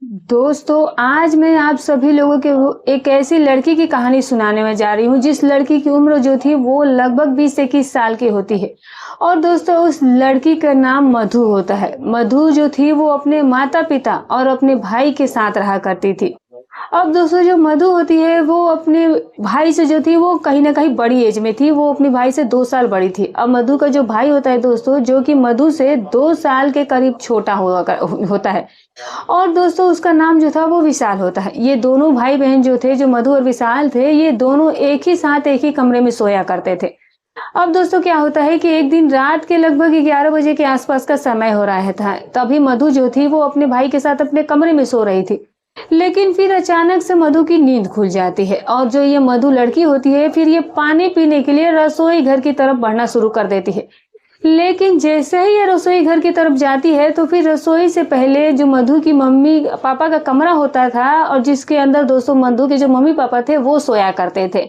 दोस्तों, आज मैं आप सभी लोगों के वो एक ऐसी लड़की की कहानी सुनाने में जा रही हूँ, जिस लड़की की उम्र जो थी वो लगभग 20 से 21 साल की होती है। और दोस्तों उस लड़की का नाम मधु होता है। मधु जो थी वो अपने माता-पिता और अपने भाई के साथ रहा करती थी। अब दोस्तों जो मधु होती है वो अपने भाई से जो थी वो कहीं न कहीं बड़ी एज में थी, वो अपने भाई से 2 साल बड़ी थी। अब मधु का जो भाई होता है दोस्तों, जो कि मधु से 2 साल के करीब छोटा होता है। और दोस्तों उसका नाम जो था वो विशाल होता है। ये दोनों भाई-बहन जो थे, जो मधु और विशाल थे, ये दोनों एक ही साथ एक ही कमरे में सोया करते थे। अब दोस्तों क्या होता है कि एक दिन रात के लगभग 11 बजे के आसपास का समय हो रहा था। तभी मधु जो थी वो अपने भाई के साथ अपने कमरे में सो रही थी। लेकिन फिर अचानक से मधु की नींद खुल जाती है और जो ये मधु लड़की होती है, फिर ये पानी पीने के लिए रसोई घर की तरफ बढ़ना शुरू कर देती है। लेकिन जैसे ही ये रसोई घर की तरफ जाती है तो फिर रसोई से पहले जो मधु की मम्मी पापा का कमरा होता था और जिसके अंदर दोस्तों मधु के जो मम्मी पापा थे वो सोया करते थे।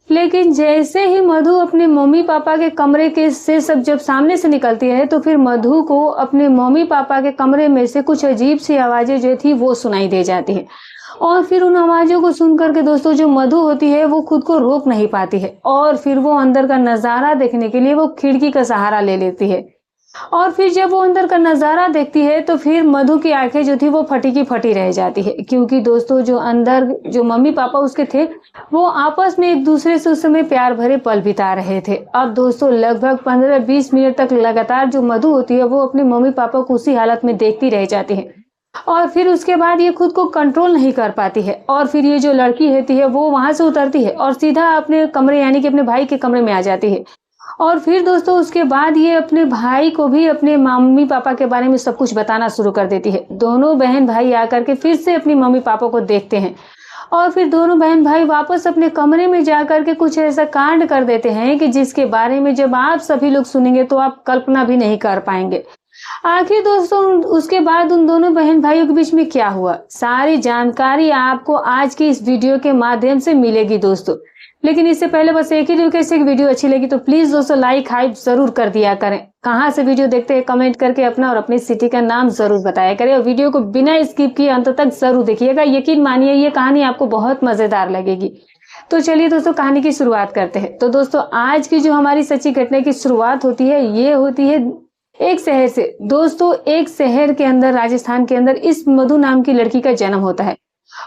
लेकिन जैसे ही मधु अपने मम्मी पापा के कमरे के से सब जब सामने से निकलती है तो फिर मधु को अपने मम्मी पापा के कमरे में से कुछ अजीब सी आवाजें जो थी वो सुनाई दे जाती है। और फिर उन आवाजों को सुन करके दोस्तों जो मधु होती है वो खुद को रोक नहीं पाती है और फिर वो अंदर का नजारा देखने के लिए वो खिड़की का सहारा ले लेती है। और फिर जब वो अंदर का नजारा देखती है तो फिर मधु की आंखें जो थी वो फटी की फटी रह जाती है, क्योंकि दोस्तों जो अंदर जो मम्मी पापा उसके थे वो आपस में एक दूसरे से उस समय प्यार भरे पल बिता रहे थे। अब दोस्तों लगभग 15-20 मिनट तक लगातार जो मधु होती है वो अपने मम्मी पापा को उसी हालत में देखती रह जाती है और फिर उसके बाद ये खुद को कंट्रोल नहीं कर पाती है और फिर ये जो लड़की होती है वो वहां से उतरती है और सीधा अपने कमरे यानी कि अपने भाई के कमरे में आ जाती है। और फिर दोस्तों उसके बाद ये अपने भाई को भी अपने मम्मी पापा के बारे में सब कुछ बताना शुरू कर देती है। दोनों बहन भाई आकर के फिर से अपनी मम्मी पापा को देखते हैं और फिर दोनों बहन भाई वापस अपने कमरे में जाकर के कुछ ऐसा कांड कर देते हैं कि जिसके बारे में जब आप सभी लोग सुनेंगे तो आप कल्पना भी नहीं कर पाएंगे। आखिर दोस्तों उसके बाद उन दोनों बहन भाइयों के बीच में क्या हुआ, सारी जानकारी आपको आज की इस वीडियो के माध्यम से मिलेगी दोस्तों। लेकिन इससे पहले बस एक ही रिक्वेस्ट है कि वीडियो अच्छी लगी तो प्लीज दोस्तों लाइक हाइप जरूर कर दिया करें। कहाँ से वीडियो देखते हैं कमेंट करके अपना और अपनी सिटी का नाम जरूर बताया करें और वीडियो को बिना स्किप किए अंत तक जरूर देखिएगा। यकीन मानिए ये कहानी आपको बहुत मजेदार लगेगी। तो चलिए दोस्तों कहानी की शुरुआत करते हैं। तो दोस्तों आज की जो हमारी सच्ची घटना की शुरुआत होती है ये होती है एक शहर से। दोस्तों एक शहर के अंदर राजस्थान के अंदर इस मधु नाम की लड़की का जन्म होता है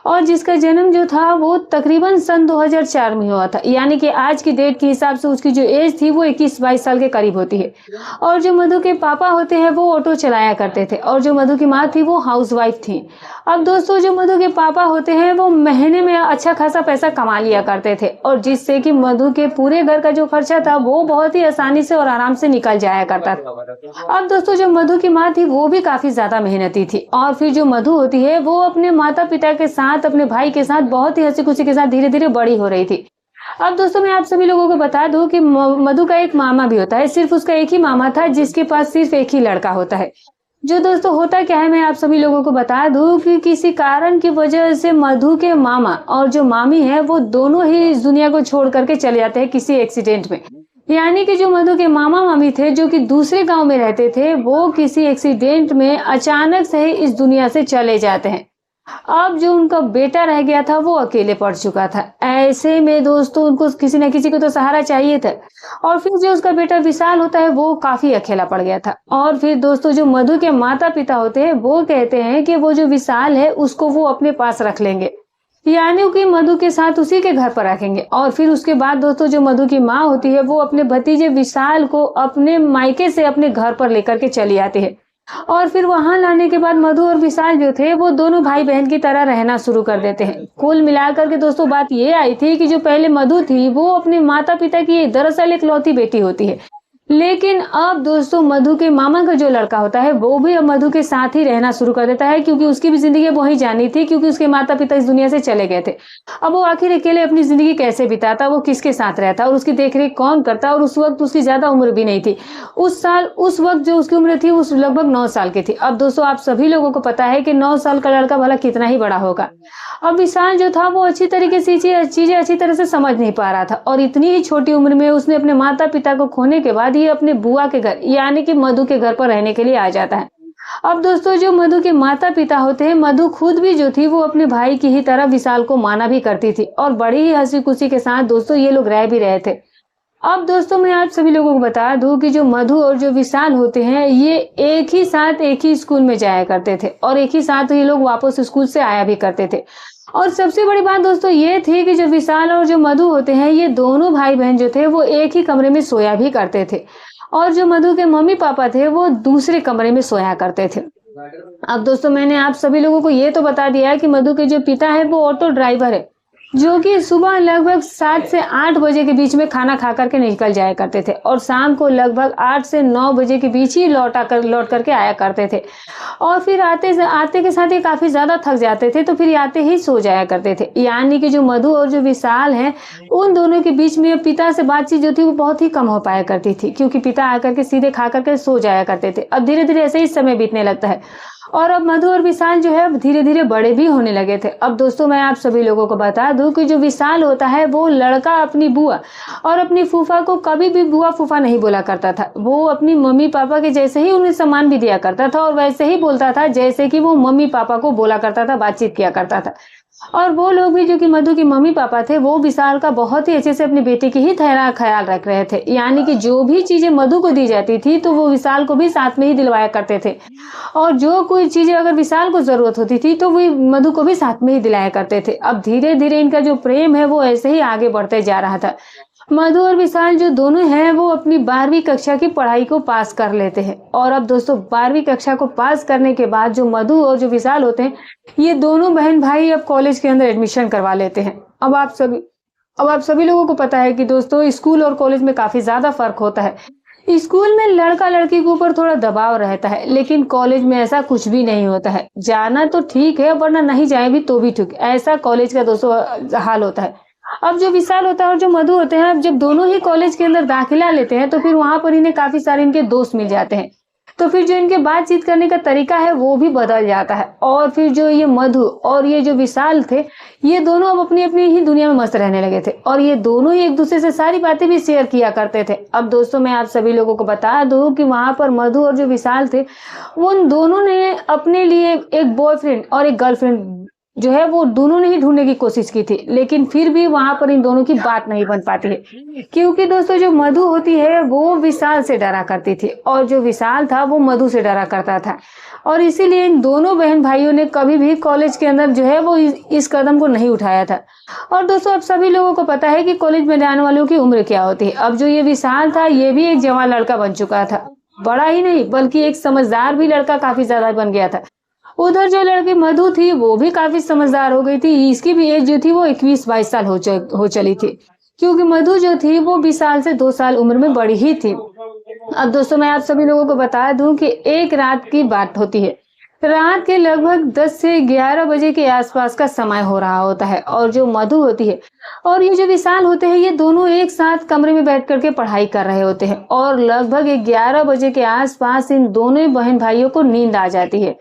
और जिसका जन्म जो था वो तकरीबन सन 2004 में हुआ था, यानी कि आज की डेट के हिसाब से उसकी जो एज थी वो 21-22 साल के करीब होती है। और जो मधु के पापा होते हैं वो ऑटो चलाया करते थे और जो मधु की माँ थी वो हाउसवाइफ थी। अब दोस्तों जो मधु के पापा होते हैं वो महीने में अच्छा खासा पैसा कमा लिया करते थे और जिससे कि मधु के पूरे घर का जो खर्चा था वो बहुत ही आसानी से और आराम से निकल जाया करता था। अब दोस्तों जो मधु की माँ थी वो भी काफी ज्यादा मेहनती थी और फिर जो मधु होती है वो अपने माता पिता के साथ अपने भाई के साथ बहुत ही हंसी खुशी के साथ धीरे धीरे बड़ी हो रही थी। अब दोस्तों मैं आप सभी लोगों को बता दूं कि मधु का एक मामा भी होता है। सिर्फ उसका एक ही मामा था जिसके पास सिर्फ एक ही लड़का होता है। जो दोस्तों होता क्या है मैं आप सभी लोगों को बता दूं कि किसी कारण की वजह से मधु के मामा और जो मामी है वो दोनों ही इस दुनिया को छोड़ करके चले जाते हैं किसी एक्सीडेंट में। यानी कि जो मधु के मामा मामी थे जो कि दूसरे गांव में रहते थे वो किसी एक्सीडेंट में अचानक से ही इस दुनिया से चले जाते हैं। अब जो उनका बेटा रह गया था वो अकेले पड़ चुका था। ऐसे में दोस्तों उनको किसी न किसी को तो सहारा चाहिए था और फिर जो उसका बेटा विशाल होता है वो काफी अकेला पड़ गया था। और फिर दोस्तों जो मधु के माता पिता होते हैं वो कहते हैं कि वो जो विशाल है उसको वो अपने पास रख लेंगे, यानी कि मधु के साथ उसी के घर पर रखेंगे। और फिर उसके बाद दोस्तों जो मधु की माँ होती है वो अपने भतीजे विशाल को अपने मायके से अपने घर पर लेकर के चली आती है और फिर वहां लाने के बाद मधु और विशाल जो थे वो दोनों भाई बहन की तरह रहना शुरू कर देते हैं। कुल मिलाकर के दोस्तों बात ये आई थी कि जो पहले मधु थी वो अपने माता पिता की दरअसल इकलौती बेटी होती है, लेकिन अब दोस्तों मधु के मामा का जो लड़का होता है वो भी अब मधु के साथ ही रहना शुरू कर देता है, क्योंकि उसकी भी जिंदगी वही जानी थी, क्योंकि उसके माता पिता इस दुनिया से चले गए थे। अब वो आखिर अकेले अपनी जिंदगी कैसे बिताता, वो किसके साथ रहता और उसकी देखरेख कौन करता। और उस वक्त उसकी ज्यादा उम्र भी नहीं थी। उस वक्त जो उसकी उम्र थी उस लगभग 9 साल की थी। अब दोस्तों आप सभी लोगों को पता है कि 9 साल का लड़का भला कितना ही बड़ा होगा। अब विशाल जो था वो अच्छी तरीके से चीजें अच्छी तरह से समझ नहीं पा रहा था और इतनी ही छोटी उम्र में उसने अपने माता पिता को खोने के बाद ये अपने बुआ के घर यानी कि मधु के घर पर रहने के लिए आ जाता है। अब दोस्तों जो मधु के माता पिता होते हैं, मधु खुद भी जो थी वो अपने भाई की ही तरह विशाल को माना भी करती थी और बड़ी ही हंसी खुशी के साथ दोस्तों ये लोग रह भी रहे थे। अब दोस्तों मैं आप सभी लोगों को बता दूं कि जो मधु और जो विशाल होते हैं ये एक ही साथ एक ही स्कूल में जाया करते थे और एक ही साथ ये लोग वापस स्कूल से आया भी करते थे। और सबसे बड़ी बात दोस्तों ये थी कि जो विशाल और जो मधु होते हैं ये दोनों भाई बहन जो थे वो एक ही कमरे में सोया भी करते थे और जो मधु के मम्मी पापा थे वो दूसरे कमरे में सोया करते थे। अब दोस्तों मैंने आप सभी लोगों को ये तो बता दिया है कि मधु के जो पिता है वो ऑटो ड्राइवर है, जो कि सुबह लगभग 7 से 8 बजे के बीच में खाना खा करके निकल जाया करते थे और शाम को लगभग 8 से 9 बजे के बीच ही लौट करके आया करते थे। और फिर आते के साथ ही काफी ज्यादा थक जाते थे, तो फिर आते ही सो जाया करते थे। यानी कि जो मधु और जो विशाल हैं उन दोनों के बीच में पिता से बातचीत जो थी वो बहुत ही कम हो पाया करती थी, क्योंकि पिता आकर के सीधे खा करके सो जाया करते थे। अब धीरे धीरे ऐसे ही समय बीतने लगता है और अब मधु और विशाल जो है धीरे धीरे बड़े भी होने लगे थे। अब दोस्तों मैं आप सभी लोगों को बता दूं कि जो विशाल होता है वो लड़का अपनी बुआ और अपनी फूफा को कभी भी बुआ फूफा नहीं बोला करता था। वो अपनी मम्मी पापा के जैसे ही उन्हें सम्मान भी दिया करता था और वैसे ही बोलता था जैसे कि वो मम्मी पापा को बोला करता था, बातचीत किया करता था। और वो लोग भी जो कि मधु के मम्मी पापा थे वो विशाल का बहुत ही अच्छे से अपनी बेटी की ही ख्याल रख रहे थे। यानी कि जो भी चीजें मधु को दी जाती थी तो वो विशाल को भी साथ में ही दिलवाया करते थे और जो कोई चीजें अगर विशाल को जरूरत होती थी तो वो मधु को भी साथ में ही दिलाया करते थे। अब धीरे धीरे इनका जो प्रेम है वो ऐसे ही आगे बढ़ते जा रहा था। मधु और विशाल जो दोनों हैं वो अपनी 12वीं कक्षा की पढ़ाई को पास कर लेते हैं और अब दोस्तों 12वीं कक्षा को पास करने के बाद जो मधु और जो विशाल होते हैं ये दोनों बहन भाई अब कॉलेज के अंदर एडमिशन करवा लेते हैं। अब आप सभी लोगों को पता है कि दोस्तों स्कूल और कॉलेज में काफी ज्यादा फर्क होता है। स्कूल में लड़का लड़की के ऊपर थोड़ा दबाव रहता है, लेकिन कॉलेज में ऐसा कुछ भी नहीं होता है। जाना तो ठीक है वरना नहीं जाए भी तो भी ठीक, ऐसा कॉलेज का दोस्तों हाल होता है। अब जो विशाल होता है और जो मधु होते हैं अब जब दोनों ही कॉलेज के अंदर दाखिला लेते हैं तो फिर वहां पर इन्हें काफी सारे इनके दोस्त मिल जाते हैं, तो फिर जो इनके बातचीत करने का तरीका है वो भी बदल जाता है। और फिर जो ये मधु और ये जो विशाल थे ये दोनों अब अपनी अपनी ही दुनिया में मस्त रहने लगे थे और ये दोनों ही एक दूसरे से सारी बातें भी शेयर किया करते थे। अब दोस्तों मैं आप सभी लोगों को बता दूं कि वहां पर मधु और जो विशाल थे उन दोनों ने अपने लिए एक बॉयफ्रेंड और एक गर्लफ्रेंड जो है वो दोनों ने ही ढूंढने की कोशिश की थी, लेकिन फिर भी वहां पर इन दोनों की बात नहीं बन पाती है, क्योंकि दोस्तों जो मधु होती है वो विशाल से डरा करती थी और जो विशाल था वो मधु से डरा करता था और इसीलिए इन दोनों बहन भाइयों ने कभी भी कॉलेज के अंदर जो है वो इस कदम को नहीं उठाया था। और दोस्तों अब सभी लोगों को पता है कि कॉलेज में जाने वालों की उम्र क्या होती है। अब जो ये विशाल था ये भी एक जवान लड़का बन चुका था, बड़ा ही नहीं बल्कि एक समझदार भी लड़का काफी ज्यादा बन गया था। उधर जो लड़की मधु थी वो भी काफी समझदार हो गई थी, इसकी भी एज जो थी वो 21-22 साल हो चली थी, क्योंकि मधु जो थी वो विशाल से 2 साल उम्र में बड़ी ही थी। अब दोस्तों मैं आप सभी लोगों को बता दूं कि एक रात की बात होती है, रात के लगभग 10 से 11 बजे के आसपास का समय हो रहा होता है और जो मधु होती है और ये जो विशाल होते हैं ये दोनों एक साथ कमरे में बैठ करके पढ़ाई कर रहे होते हैं और लगभग 11 बजे के आसपास इन दोनों बहन भाइयों को नींद आ जाती है।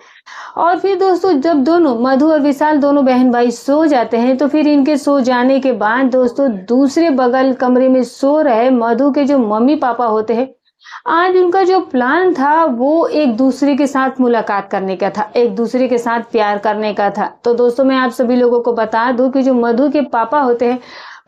और फिर दोस्तों जब दोनों मधु और विशाल दोनों बहन भाई सो जाते हैं तो फिर इनके सो जाने के बाद दोस्तों दूसरे बगल कमरे में सो रहे मधु के जो मम्मी पापा होते हैं आज उनका जो प्लान था वो एक दूसरे के साथ मुलाकात करने का था, एक दूसरे के साथ प्यार करने का था। तो दोस्तों मैं आप सभी लोगों को बता दूं कि जो मधु के पापा होते हैं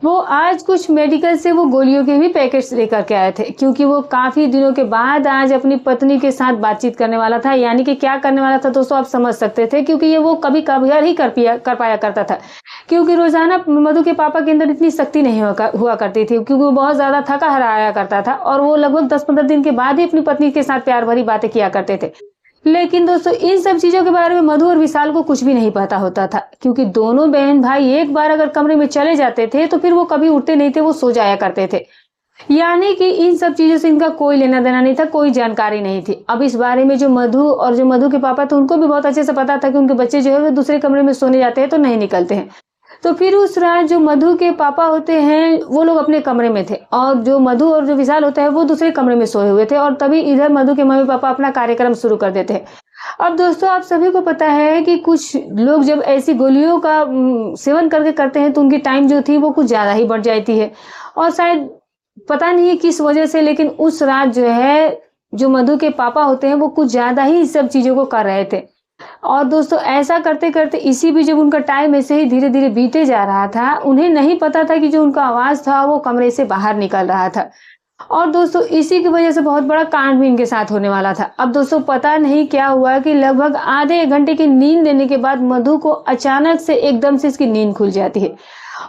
वो आज कुछ मेडिकल से वो गोलियों के भी पैकेट्स लेकर के आए थे, क्योंकि वो काफी दिनों के बाद आज अपनी पत्नी के साथ बातचीत करने वाला था। यानी कि क्या करने वाला था दोस्तों आप समझ सकते थे, क्योंकि ये वो कभी कभार ही कर पाया करता था, क्योंकि रोजाना मधु के पापा के अंदर इतनी शक्ति नहीं हुआ करती थी, क्योंकि वो बहुत ज्यादा थका हारा करता था और वो लगभग 10-15 दिन के बाद ही अपनी पत्नी के साथ प्यार भरी बातें किया करते थे। लेकिन दोस्तों इन सब चीजों के बारे में मधु और विशाल को कुछ भी नहीं पता होता था, क्योंकि दोनों बहन भाई एक बार अगर कमरे में चले जाते थे तो फिर वो कभी उठते नहीं थे, वो सो जाया करते थे। यानी कि इन सब चीजों से इनका कोई लेना देना नहीं था, कोई जानकारी नहीं थी। अब इस बारे में जो मधु के पापा थे उनको भी बहुत अच्छे से पता था कि उनके बच्चे जो है वो दूसरे कमरे में सोने जाते हैं तो नहीं निकलते हैं। तो फिर उस रात जो मधु के पापा होते हैं वो लोग अपने कमरे में थे और जो मधु और जो विशाल होता है वो दूसरे कमरे में सोए हुए थे और तभी इधर मधु के मम्मी पापा अपना कार्यक्रम शुरू कर देते हैं। अब दोस्तों आप सभी को पता है कि कुछ लोग जब ऐसी गोलियों का सेवन करते हैं तो उनकी टाइम जो थी वो कुछ ज्यादा ही बढ़ जाती है और शायद पता नहीं किस वजह से, लेकिन उस रात जो है जो मधु के पापा होते हैं वो कुछ ज्यादा ही इस सब चीजों को कर रहे थे। और दोस्तों ऐसा करते करते इसी बीच जब उनका टाइम ऐसे ही धीरे धीरे बीते जा रहा था, उन्हें नहीं पता था कि जो उनका आवाज था वो कमरे से बाहर निकल रहा था। और दोस्तों इसी की वजह से बहुत बड़ा कांड भी इनके साथ होने वाला था। अब दोस्तों पता नहीं क्या हुआ कि लगभग आधे 1 घंटे की नींद लेने के बाद मधु को अचानक से एकदम से इसकी नींद खुल जाती है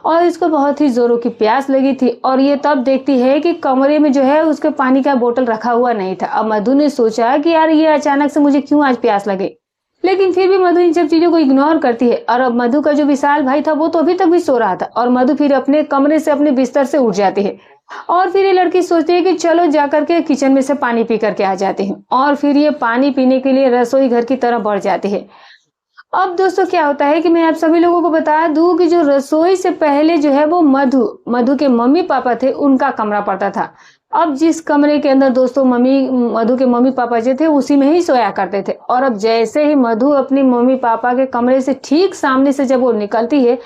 और इसको बहुत ही जोरों की प्यास लगी थी। और ये तब देखती है कि कमरे में जो है उसके पानी का बोतल रखा हुआ नहीं था। अब मधु ने सोचा कि यार ये अचानक से मुझे क्यों आज प्यास लगे, लेकिन फिर भी मधु इन सब चीजों को इग्नोर करती है। और अब मधु का जो विशाल भाई था वो तो अभी तक भी सो रहा था और मधु फिर अपने कमरे से अपने बिस्तर से उठ जाती है। और फिर ये लड़की सोचती है कि चलो जाकर के किचन में से पानी पी करके आ जाते हैं। और फिर ये पानी पीने के लिए रसोई घर की तरफ बढ़ जाती है। अब दोस्तों क्या होता है कि मैं आप सभी लोगों को बता दूं कि जो रसोई से पहले जो है वो मधु के मम्मी पापा थे, उनका कमरा पड़ता था। अब जिस कमरे के अंदर दोस्तों मधु के मम्मी पापा जो थे उसी में ही सोया करते थे। और अब जैसे ही मधु अपनी मम्मी पापा के कमरे से ठीक सामने से जब वो निकलती है,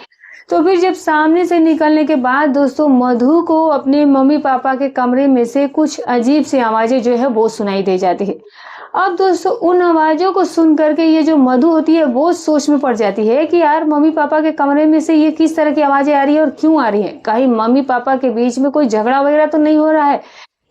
तो फिर जब सामने से निकलने के बाद दोस्तों मधु को अपने मम्मी पापा के कमरे में से कुछ अजीब सी आवाजें जो है वो सुनाई दे जाती है। अब दोस्तों उन आवाजों को सुन करके ये जो मधु होती है वो सोच में पड़ जाती है कि यार मम्मी पापा के कमरे में से ये किस तरह की आवाजें आ रही है और क्यों आ रही है, कहीं मम्मी पापा के बीच में कोई झगड़ा वगैरह तो नहीं हो रहा है।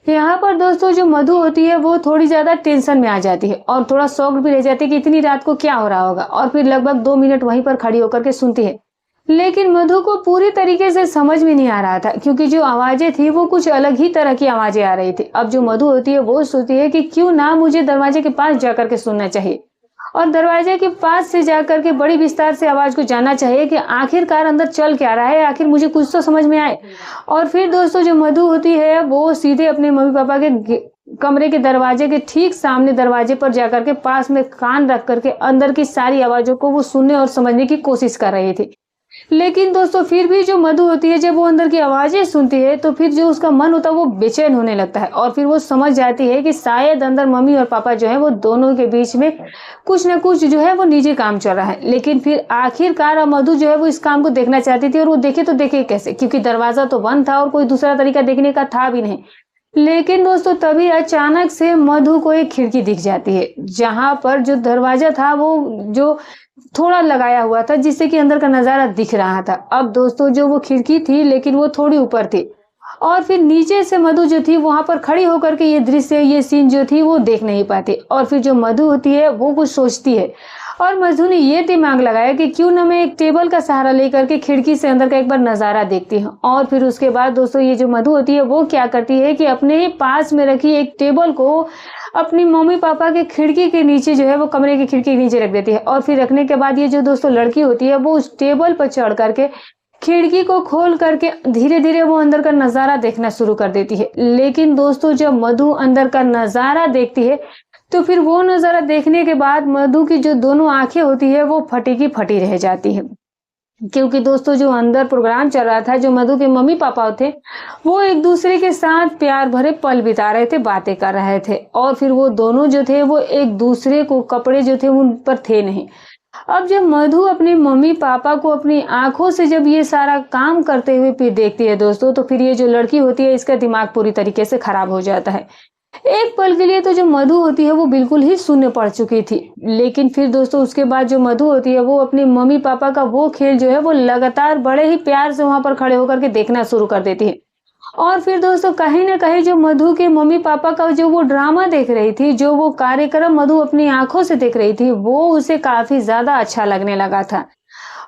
यहाँ पर दोस्तों जो मधु होती है वो थोड़ी ज्यादा टेंशन में आ जाती है और थोड़ा शॉक्ड भी रह जाती है कि इतनी रात को क्या हो रहा होगा। और फिर लगभग 2 मिनट वहीं पर खड़ी होकर के सुनती है, लेकिन मधु को पूरी तरीके से समझ में नहीं आ रहा था क्योंकि जो आवाजें थी वो कुछ अलग ही तरह की आवाजें आ रही थी। अब जो मधु होती है वो सोचती है कि क्यों ना मुझे दरवाजे के पास जाकर के सुनना चाहिए और दरवाजे के पास से जाकर के बड़ी विस्तार से आवाज को जानना चाहिए कि आखिरकार अंदर चल क्या रहा है, आखिर मुझे कुछ तो समझ में आए। और फिर दोस्तों जो मधु होती है वो सीधे अपने मम्मी पापा के कमरे के दरवाजे के ठीक सामने दरवाजे पर जाकर के पास में कान रख करके अंदर की सारी आवाजों को वो सुनने और समझने की कोशिश कर रही थी। लेकिन दोस्तों फिर भी जो मधु होती है जब वो अंदर की आवाजें सुनती है तो फिर जो उसका मन होता है वो बेचैन होने लगता है और फिर वो समझ जाती है कि शायद अंदर मम्मी और पापा जो है वो दोनों के बीच में कुछ ना कुछ जो है वो निजी काम चल रहा है। लेकिन फिर आखिरकार मधु जो है वो इस काम को देखना चाहती थी और वो देखे तो देखे कैसे, क्योंकि दरवाजा तो बंद था और कोई दूसरा तरीका देखने का था भी नहीं। लेकिन दोस्तों तभी अचानक से मधु को एक खिड़की दिख जाती है जहां पर जो दरवाजा था वो जो थोड़ा लगाया हुआ था जिससे कि अंदर का नजारा दिख रहा था। अब दोस्तों जो वो खिड़की थी लेकिन वो थोड़ी ऊपर थी और फिर नीचे से मधु जो थी वहां पर खड़ी होकर के ये दृश्य ये सीन जो थी वो देख नहीं पाती। और फिर जो मधु होती है वो कुछ सोचती है और मधु ने ये दिमाग लगाया कि क्यों ना मैं एक टेबल का सहारा लेकर के खिड़की से अंदर का एक बार नजारा देखती हूँ। और फिर उसके बाद दोस्तों ये जो मधु होती है वो क्या करती है कि अपने पास में रखी एक टेबल को अपनी मम्मी पापा के खिड़की के नीचे जो है वो कमरे की खिड़की के नीचे रख देती है। और फिर रखने के बाद ये जो दोस्तों लड़की होती है वो उस टेबल पर चढ़ करके खिड़की को खोल करके धीरे धीरे वो अंदर का नजारा देखना शुरू कर देती है। लेकिन दोस्तों जब मधु अंदर का नजारा देखती है तो फिर वो नजारा देखने के बाद मधु की जो दोनों आंखें होती है वो फटी की फटी रह जाती है, क्योंकि दोस्तों जो अंदर प्रोग्राम चल रहा था, जो मधु के मम्मी पापा थे वो एक दूसरे के साथ प्यार भरे पल बिता रहे थे, बातें कर रहे थे। और फिर वो दोनों जो थे वो एक दूसरे को कपड़े जो थे उन पर थे नहीं। अब जब मधु अपने मम्मी पापा को अपनी आंखों से जब ये सारा काम करते हुए फिर देखती है दोस्तों, तो फिर ये जो लड़की होती है इसका दिमाग पूरी तरीके से खराब हो जाता है। एक पल के लिए तो जो मधु होती है वो बिल्कुल ही शून्य पड़ चुकी थी। लेकिन फिर दोस्तों उसके बाद जो मधु होती है वो अपने मम्मी पापा का वो खेल जो है वो लगातार बड़े ही प्यार से वहां पर खड़े होकर के देखना शुरू कर देती है। और फिर दोस्तों कहीं ना कहीं जो मधु के मम्मी पापा का जो वो ड्रामा देख रही थी, जो वो कार्यक्रम मधु अपनी आंखों से देख रही थी, वो उसे काफी ज्यादा अच्छा लगने लगा था।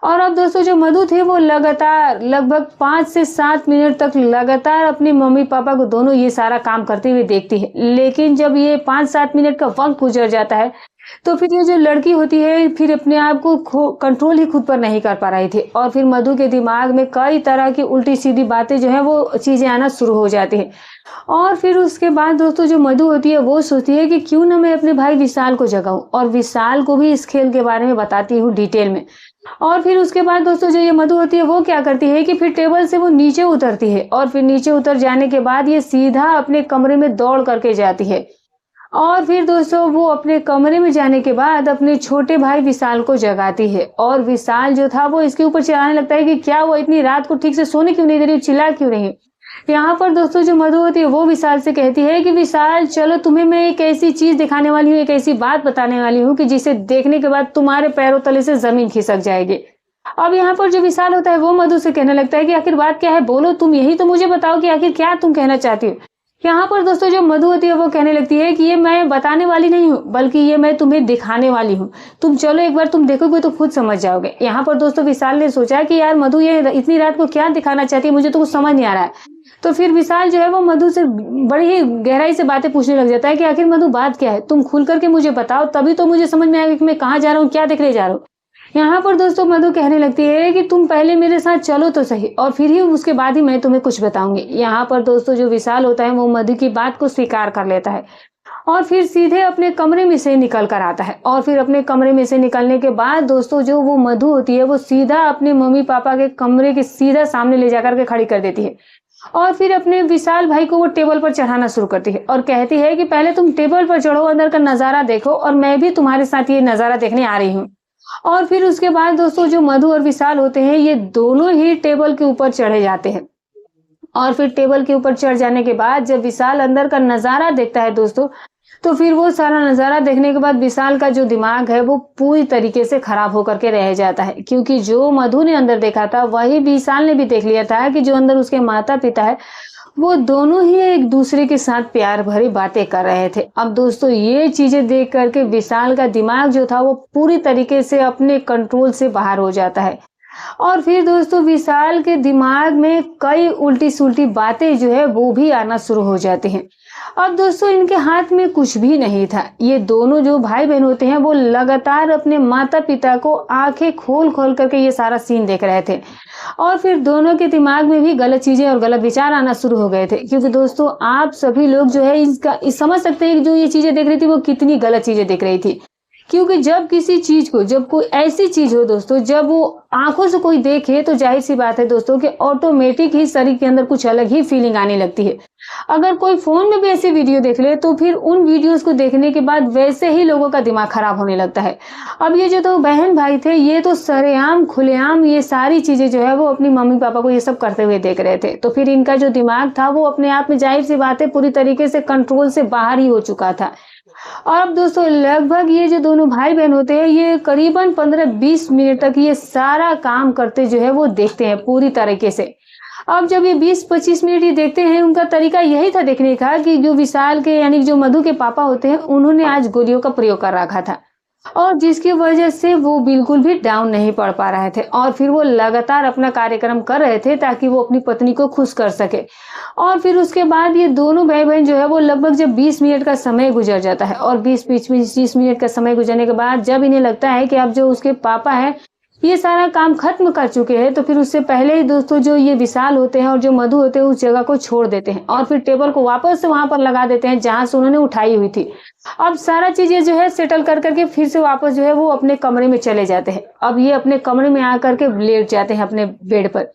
और अब दोस्तों जो मधु थे वो लगातार लगभग 5 से 7 मिनट तक लगातार अपने मम्मी पापा को दोनों ये सारा काम करते हुए देखती है। लेकिन जब ये 5-7 मिनट का वक्त गुजर जाता है तो फिर ये जो लड़की होती है फिर अपने आप को कंट्रोल ही खुद पर नहीं कर पा रही थी और फिर मधु के दिमाग में कई तरह की उल्टी सीधी बातें जो है वो चीजें आना शुरू हो जाती है। और फिर उसके बाद दोस्तों जो मधु होती है वो सोचती है कि क्यों ना मैं अपने भाई विशाल को जगाऊं और विशाल को भी इस खेल के बारे में बताती हूँ डिटेल में। और फिर उसके बाद दोस्तों जो ये मधु होती है वो क्या करती है कि फिर टेबल से वो नीचे उतरती है और फिर नीचे उतर जाने के बाद ये सीधा अपने कमरे में दौड़ करके जाती है। और फिर दोस्तों वो अपने कमरे में जाने के बाद अपने छोटे भाई विशाल को जगाती है और विशाल जो था वो इसके ऊपर चिल्लाने लगता है कि क्या वो इतनी रात को ठीक से सोने क्यों नहीं दे रही, चिल्ला क्यों नहीं। यहाँ पर दोस्तों जो मधु होती है वो विशाल से कहती है कि विशाल चलो तुम्हें मैं एक ऐसी चीज दिखाने वाली हूँ, एक ऐसी बात बताने वाली हूँ कि जिसे देखने के बाद तुम्हारे पैरों तले से जमीन खिसक जाएगी। अब यहाँ पर जो विशाल होता है वो मधु से कहने लगता है कि आखिर बात क्या है, बोलो तुम, यही तो मुझे बताओ कि आखिर क्या तुम कहना चाहती हो। यहाँ पर दोस्तों जो मधु होती है वो कहने लगती है कि ये मैं बताने वाली नहीं हूँ, बल्कि ये मैं तुम्हें दिखाने वाली हूँ। तुम चलो एक बार तुम देखोगे तो खुद समझ जाओगे। यहाँ पर दोस्तों विशाल ने सोचा कि यार मधु ये इतनी रात को क्या दिखाना चाहती है, मुझे तो कुछ समझ नहीं आ रहा है। तो फिर विशाल जो है वो मधु से बड़ी ही गहराई से बातें पूछने लग जाता है कि आखिर मधु बात क्या है, तुम खुल करके मुझे बताओ, तभी तो मुझे समझ में आएगा कि मैं कहाँ जा रहा हूँ, क्या देखने जा रहा हूँ। यहाँ पर दोस्तों मधु कहने लगती है कि तुम पहले मेरे साथ चलो तो सही, और फिर ही उसके बाद ही मैं तुम्हें कुछ बताऊंगी। यहाँ पर दोस्तों जो विशाल होता है वो मधु की बात को स्वीकार कर लेता है और फिर सीधे अपने कमरे में से निकल कर आता है। और फिर अपने कमरे में से निकलने के बाद दोस्तों जो वो मधु होती है वो सीधा अपने मम्मी पापा के कमरे के सीधा सामने ले जाकर के खड़ी कर देती है और फिर अपने विशाल भाई को वो टेबल पर चढ़ाना शुरू करती है और कहती है कि पहले तुम टेबल पर चढ़ो, अंदर का नजारा देखो, और मैं भी तुम्हारे साथ ये नजारा देखने आ रही हूँ। और फिर उसके बाद दोस्तों जो मधु और विशाल होते हैं ये दोनों ही टेबल के ऊपर चढ़े जाते हैं। और फिर टेबल के ऊपर चढ़ जाने के बाद जब विशाल अंदर का नजारा देखता है दोस्तों, तो फिर वो सारा नजारा देखने के बाद विशाल का जो दिमाग है वो पूरी तरीके से खराब होकर के रह जाता है, क्योंकि जो मधु ने अंदर देखा था वही विशाल ने भी देख लिया था कि जो अंदर उसके माता पिता है वो दोनों ही एक दूसरे के साथ प्यार भरी बातें कर रहे थे। अब दोस्तों ये चीजें देख करके विशाल का दिमाग जो था वो पूरी तरीके से अपने कंट्रोल से बाहर हो जाता है और फिर दोस्तों विशाल के दिमाग में कई उल्टी सुल्टी बातें जो है वो भी आना शुरू हो जाती हैं। अब दोस्तों इनके हाथ में कुछ भी नहीं था। ये दोनों जो भाई बहन होते हैं वो लगातार अपने माता पिता को आंखें खोल खोल करके ये सारा सीन देख रहे थे और फिर दोनों के दिमाग में भी गलत चीजें और गलत विचार आना शुरू हो गए थे, क्योंकि दोस्तों आप सभी लोग जो है समझ सकते हैं कि जो ये चीजें देख रही थी वो कितनी गलत चीजें देख रही थी। क्योंकि जब किसी चीज को, जब कोई ऐसी चीज हो दोस्तों, जब वो आंखों से कोई देखे तो जाहिर सी बात है दोस्तों कि ऑटोमेटिक ही शरीर के अंदर कुछ अलग ही फीलिंग आने लगती है। अगर कोई फोन में भी ऐसी वीडियो देख ले तो फिर उन वीडियोस को देखने के बाद वैसे ही लोगों का दिमाग खराब होने लगता है। अब ये जो दो बहन भाई थे ये तो सरेआम खुलेआम ये सारी चीजें जो है वो अपनी मम्मी पापा को ये सब करते हुए देख रहे थे, तो फिर इनका जो दिमाग था वो अपने आप में जाहिर सी बात है पूरी तरीके से कंट्रोल से बाहर ही हो चुका था। और अब दोस्तों लगभग ये जो दोनों भाई बहन होते हैं ये करीबन 15-20 मिनट तक ये सारा काम करते जो है वो देखते हैं पूरी तरीके से। अब जब ये 20-25 मिनट ये देखते हैं, उनका तरीका यही था देखने का कि जो विशाल के यानी जो मधु के पापा होते हैं उन्होंने आज गोलियों का प्रयोग कर रखा था और जिसकी वजह से वो बिल्कुल भी डाउन नहीं पड़ पा रहे थे और फिर वो लगातार अपना कार्यक्रम कर रहे थे ताकि वो अपनी पत्नी को खुश कर सके। और फिर उसके बाद ये दोनों भाई बहन जो है वो लगभग जब 20 मिनट का समय गुजर जाता है और 20-25 मिनट का समय गुजरने के बाद जब इन्हें लगता है कि अब जो उसके पापा है ये सारा काम खत्म कर चुके हैं, तो फिर उससे पहले ही दोस्तों जो ये विशाल होते हैं और जो मधु होते हैं उस जगह को छोड़ देते हैं और फिर टेबल को वापस से वहां पर लगा देते हैं जहां से उन्होंने उठाई हुई थी। अब सारा चीजें जो है सेटल कर करके फिर से वापस जो है वो अपने कमरे में चले जाते हैं। अब ये अपने कमरे में आकर के लेट जाते हैं अपने बेड पर।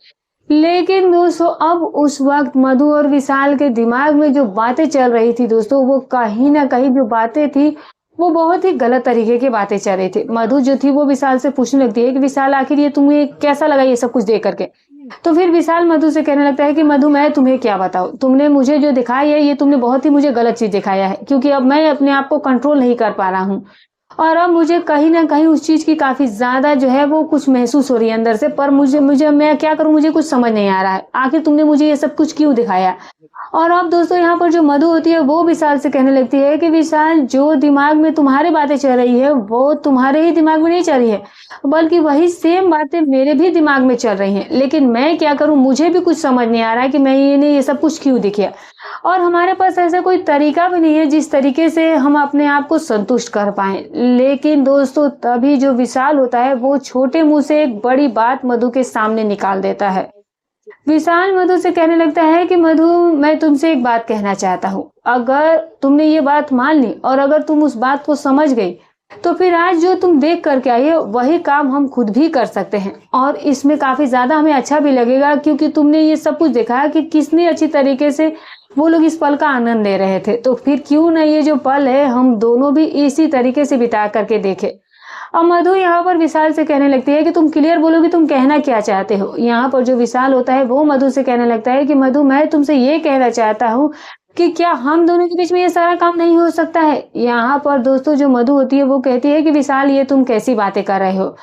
लेकिन दोस्तों अब उस वक्त मधु और विशाल के दिमाग में जो बातें चल रही थी दोस्तों, वो कहीं ना कहीं जो बातें थी वो बहुत ही गलत तरीके की बातें चल रही थी। मधु जो थी वो विशाल से पूछने लगती है कि विशाल आखिर ये तुम्हें कैसा लगा ये सब कुछ देख करके। तो फिर विशाल मधु से कहने लगता है कि मधु मैं तुम्हें क्या बताऊं, तुमने मुझे जो दिखाया है ये तुमने बहुत ही मुझे गलत चीज दिखाया है, क्योंकि अब मैं अपने आप को कंट्रोल नहीं कर पा रहा हूँ और अब मुझे कहीं ना कहीं उस चीज की काफी ज्यादा जो है वो कुछ महसूस हो रही है अंदर से, पर मुझे मैं क्या करूं, मुझे कुछ समझ नहीं आ रहा है, आखिर तुमने मुझे ये सब कुछ क्यों दिखाया। और अब दोस्तों यहाँ पर जो मधु होती है वो विशाल से कहने लगती है कि विशाल जो दिमाग में तुम्हारी बातें चल रही है वो तुम्हारे ही दिमाग में नहीं चल रही है, बल्कि वही सेम बातें मेरे भी दिमाग में चल रही हैं, लेकिन मैं क्या करूं, मुझे भी कुछ समझ नहीं आ रहा है कि मैं ये सब कुछ क्यों दिखाया। और हमारे पास ऐसा कोई तरीका भी नहीं है जिस तरीके से हम अपने आप को संतुष्ट कर पाए। लेकिन दोस्तों तभी जो विशाल होता है वो छोटे मुंह से एक बड़ी बात मधु के सामने निकाल देता है। विशाल मधु से कहने लगता है कि मधु मैं तुमसे एक बात कहना चाहता हूँ, अगर तुमने ये बात मान ली और अगर तुम उस बात को समझ गई तो फिर आज जो तुम देख करके आई हो वही काम हम खुद भी कर सकते हैं और इसमें काफी ज्यादा हमें अच्छा भी लगेगा, क्योंकि तुमने ये सब कुछ देखा कि कितनी अच्छी तरीके से वो लोग इस पल का आनंद ले रहे थे, तो फिर क्यों ना ये जो पल है हम दोनों भी इसी तरीके से बिता करके देखें। अब मधु यहाँ पर विशाल से कहने लगती है कि तुम क्लियर बोलो कि तुम कहना क्या चाहते हो। यहाँ पर जो विशाल होता है वो मधु से कहने लगता है कि मधु, मैं तुमसे ये कहना चाहता हूँ कि क्या हम दोनों के बीच में ये सारा काम नहीं हो सकता है। यहाँ पर दोस्तों जो मधु होती है वो कहती है कि विशाल, ये तुम कैसी बातें कर रहे हो,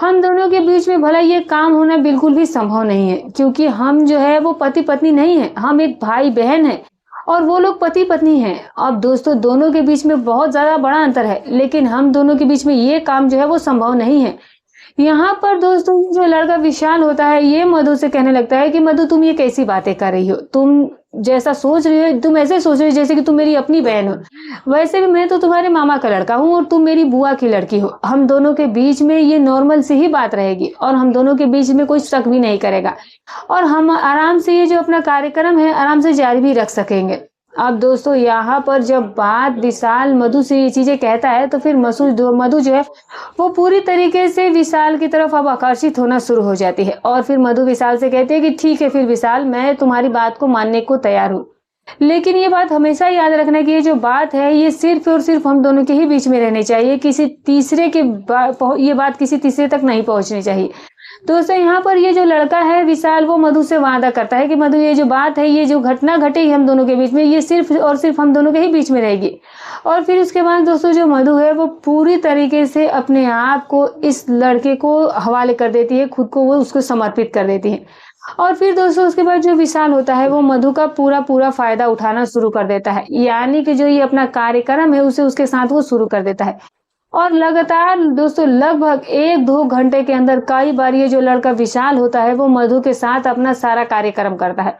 हम दोनों के बीच में भला ये काम होना बिल्कुल भी संभव नहीं है, क्योंकि हम जो है वो पति पत्नी नहीं है, हम एक भाई बहन है और वो लोग पति पत्नी हैं। अब दोस्तों दोनों के बीच में बहुत ज्यादा बड़ा अंतर है, लेकिन हम दोनों के बीच में ये काम जो है वो संभव नहीं है। यहाँ पर दोस्तों जो लड़का विशाल होता है ये मधु से कहने लगता है कि मधु, तुम ये कैसी बातें कर रही हो, तुम जैसा सोच रही हो तुम ऐसे सोच रही हो जैसे कि तुम मेरी अपनी बहन हो। वैसे भी मैं तो तुम्हारे मामा का लड़का हूँ और तुम मेरी बुआ की लड़की हो। हम दोनों के बीच में ये नॉर्मल सी ही बात रहेगी और हम दोनों के बीच में कोई शक भी नहीं करेगा और हम आराम से ये जो अपना कार्यक्रम है आराम से जारी भी रख सकेंगे। अब दोस्तों यहाँ पर जब बात विशाल मधु से ये चीजें कहता है तो फिर मधु जो है वो पूरी तरीके से विशाल की तरफ अब आकर्षित होना शुरू हो जाती है और फिर मधु विशाल से कहती है कि ठीक है फिर विशाल, मैं तुम्हारी बात को मानने को तैयार हूँ, लेकिन ये बात हमेशा याद रखना कि ये जो बात है ये सिर्फ और सिर्फ हम दोनों के ही बीच में रहनी चाहिए, किसी तीसरे के ये बात किसी तीसरे तक नहीं पहुंचनी चाहिए। दोस्तों यहाँ पर ये जो लड़का है विशाल वो मधु से वादा करता है कि मधु, ये जो बात है, ये जो घटना घटेगी हम दोनों के बीच में, ये सिर्फ और सिर्फ हम दोनों के ही बीच में रहेगी। और फिर उसके बाद दोस्तों जो मधु है वो पूरी तरीके से अपने आप को इस लड़के को हवाले कर देती है, खुद को वो उसको समर्पित कर देती है। और फिर दोस्तों उसके बाद जो विशाल होता है वो मधु का पूरा फायदा उठाना शुरू कर देता है, यानी कि जो ये अपना कार्यक्रम है उसे उसके साथ वो शुरू कर देता है। और लगातार दोस्तों लगभग 1-2 घंटे के अंदर कई बार ये जो लड़का विशाल होता है वो मधु के साथ अपना सारा कार्यक्रम करता है,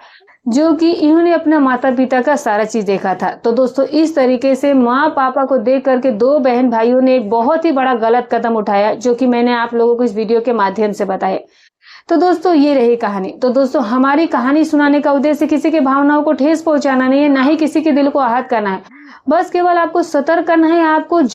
जो कि इन्होंने अपना माता पिता का सारा चीज देखा था। तो दोस्तों इस तरीके से माँ पापा को देख करके 2 बहन भाइयों ने एक बहुत ही बड़ा गलत कदम उठाया, जो कि मैंने आप लोगों को इस वीडियो के माध्यम से बताया। तो दोस्तों ये रही कहानी। तो दोस्तों हमारी कहानी सुनाने का उद्देश्य किसी के भावनाओं को ठेस पहुंचाना नहीं है, ना ही किसी के दिल को आहत करना है, बस केवल आपको सतर्क करना है, आपको